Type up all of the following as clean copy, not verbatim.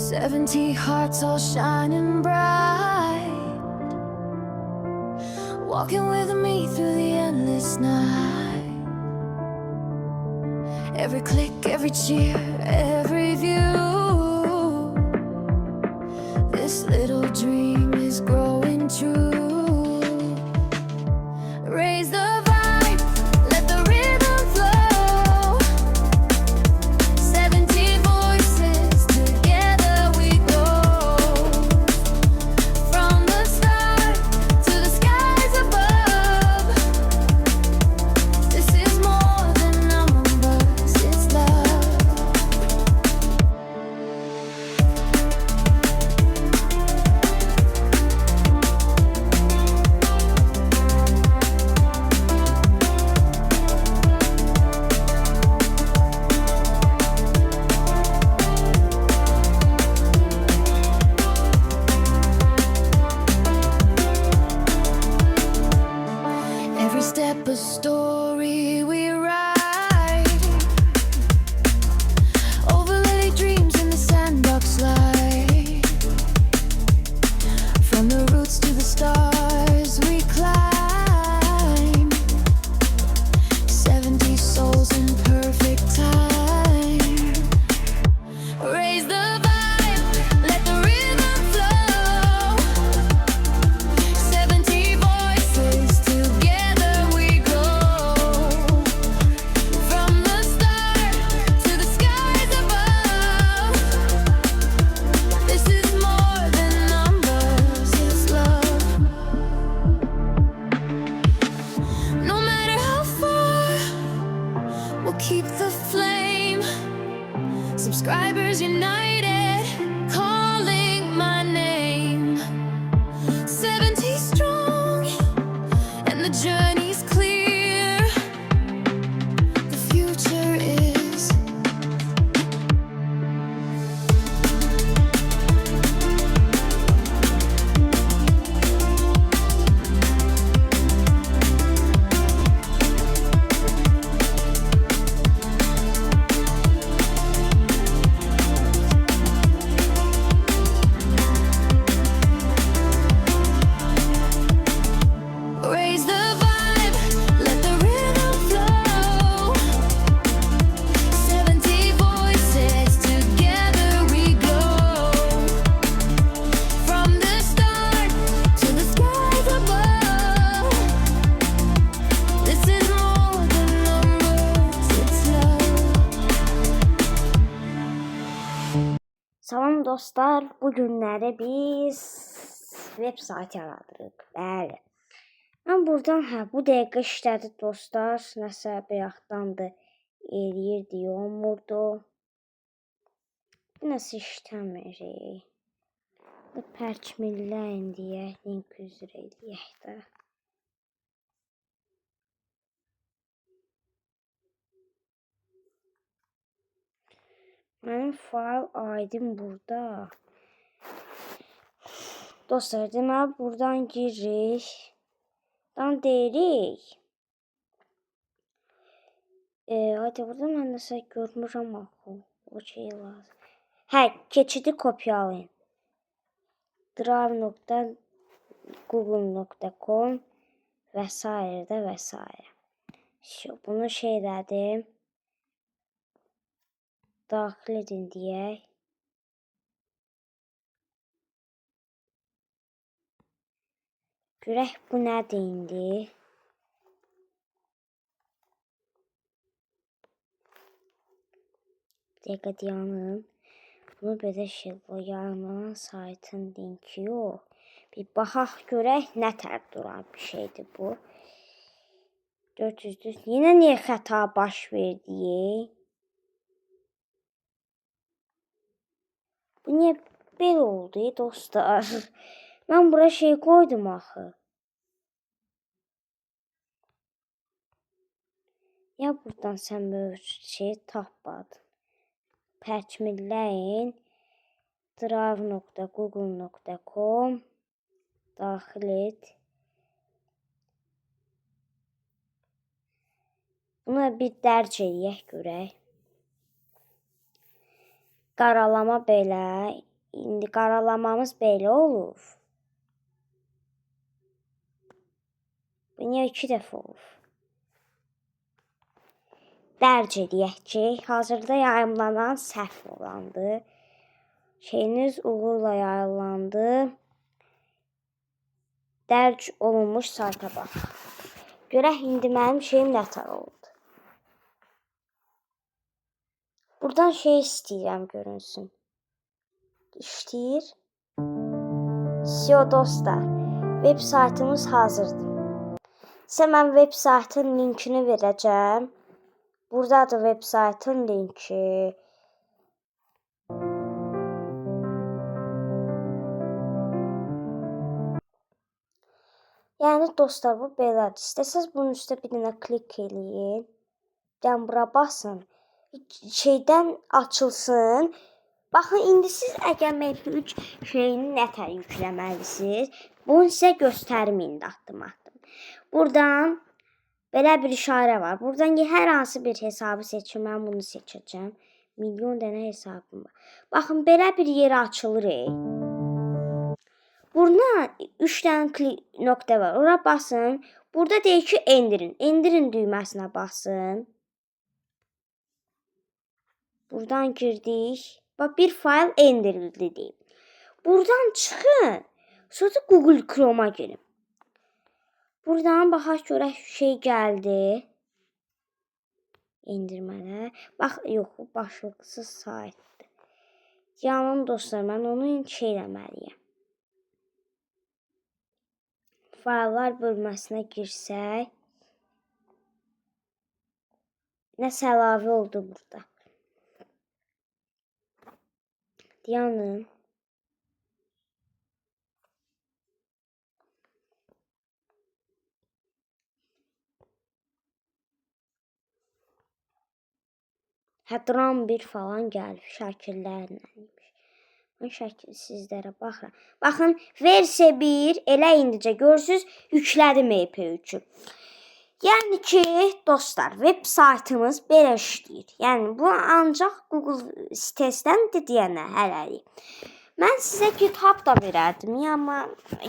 70 hearts all shining bright, walking with me through the endless night. Every click, every cheer, every view, this little dream is growing true. Raise the vibe, let the rhythm flow. 17 voices, together we go. From the start to the skies above, this is more than numbers, it's love. Every step a story we write, overlay dreams in the sandbox light. From the roots to the stars we climb, 70 souls in perfect time. Raise the vibe, let the rhythm flow. 70 voices, together we go. From the start to the skies above, this is more than numbers, it's love. No matter how far, we'll keep the flame. Subscribers united, calling my name. 70 strong, and the journey's clear. The future is. Raise the vibe, let the rhythm flow. 70 voices, together we go. From the start to the skies above, this is more than numbers, it's love. Salam dostlar, bu günləri biz web sayt yaradırıq. Bəli. Mən buradan bu dəqiqə işlədi dostlar, nəsə bayaqdandır eləyirdi, olmurdu. Bu nəsə işləmir. Pərçimləyin deyək, link üzr eləyək də. Mənim fayl ID-m burada. Dostlar, deməli buradan giririk. Buradan deyirik. Hadi burada mən nəsə görmürəm axı. O şey lazım. Keçidi kopyalayın. drive.google.com və s. və s. Bunu elədim. Daxil edin deyək. Görək bu nədir indi? Dəqiqə dayanın. Bunu belə yayınlanan saytın linki yox. Bir baxaq görək nə tər duran bir şeydir bu. 400 yenə niyə xəta baş verdi? Bu niyə belə oldu dostlar? Mən bura şey qoydum axı. Ya buradan sən böyle şey tapmadın. Pərçimləyin drive.google.com daxil et. Buna bir dərc eləyək görək. Qaralama belə indi qaralamamız belə olur. Bu niyə 2 dəfə olur? Dərc edək ki, hazırda yayımlanan səhv olandı. Şeyiniz uğurla yayınlandı. Dərc olunmuş sayta bax. Görək indi mənim şeyim nətər oldu. Buradan şey istəyirəm görünsün. İşləyir. Все dostlar. Web saytımız hazırdır. Sizə mən web saytın linkini verəcəm. Buradadır web saytın linki. Yəni dostlar bu belədir. İstəsəz bunun üstə bir dənə klik eləyin. Yəni bura basın. Şeydən açılsın. Baxın indi siz əgər MP3 şeyini nətər yükləməlisiniz, bunu sizə göstərim indi addım. Buradan belə bir işarə var. Buradan hər hansı bir hesabı seçin. Mən bunu seçəcəm. Milyon dənə hesabım var. Baxın belə bir yer açılır. Burada 3 dənə nöqtə var. Ora basın. Burada deyir ki, endirin. Endirin düyməsinə basın. Buradan girdik. Bax bir fayl endirildi deyib. Buradan çıxın. Sonra Google Chrome'a girin. Buradan baxaq görək şey gəldi. İndirmədə. Bax yox, bu başlıqsız saytdır. Canım dostlar, mən onu şey eləməliyəm. Fayllar bölməsinə girsək. Nəsə əlavə oldu burada. Dayanın. Hədran bir falan gəlib şəkillərlə. Mən şəkil sizlərə baxıram. Baxın, versiya 1 elə indicə görürsünüz, yüklədim MP3-ü. Yəni ki, dostlar, web saytımız belə işləyir. Yəni bu ancaq Google sitəsindən deyənə hələlik. Mən sizə kitab da verərdim, amma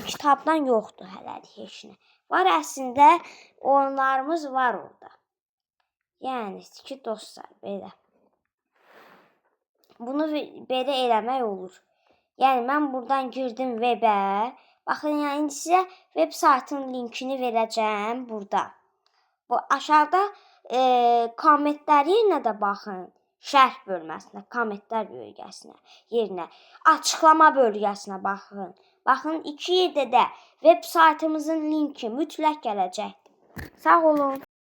kitabdan yoxdur hələlik heç nə. Var əslində oyunlarımız var orada. Yəni ki, dostlar, belə. Bunu belə eləmək olur. Yəni mən buradan girdim webə. Baxın, yəni indi sizə web saytının linkini verəcəm burada. Bu aşağıda kommentlər yerinə də baxın. Şərh bölməsinə, kommentlər bölgəsinə, yerinə, açıqlama bölgəsinə baxın. Baxın, 2 yerdə də web saytımızın linki mütləq gələcəkdir. Sağ olun.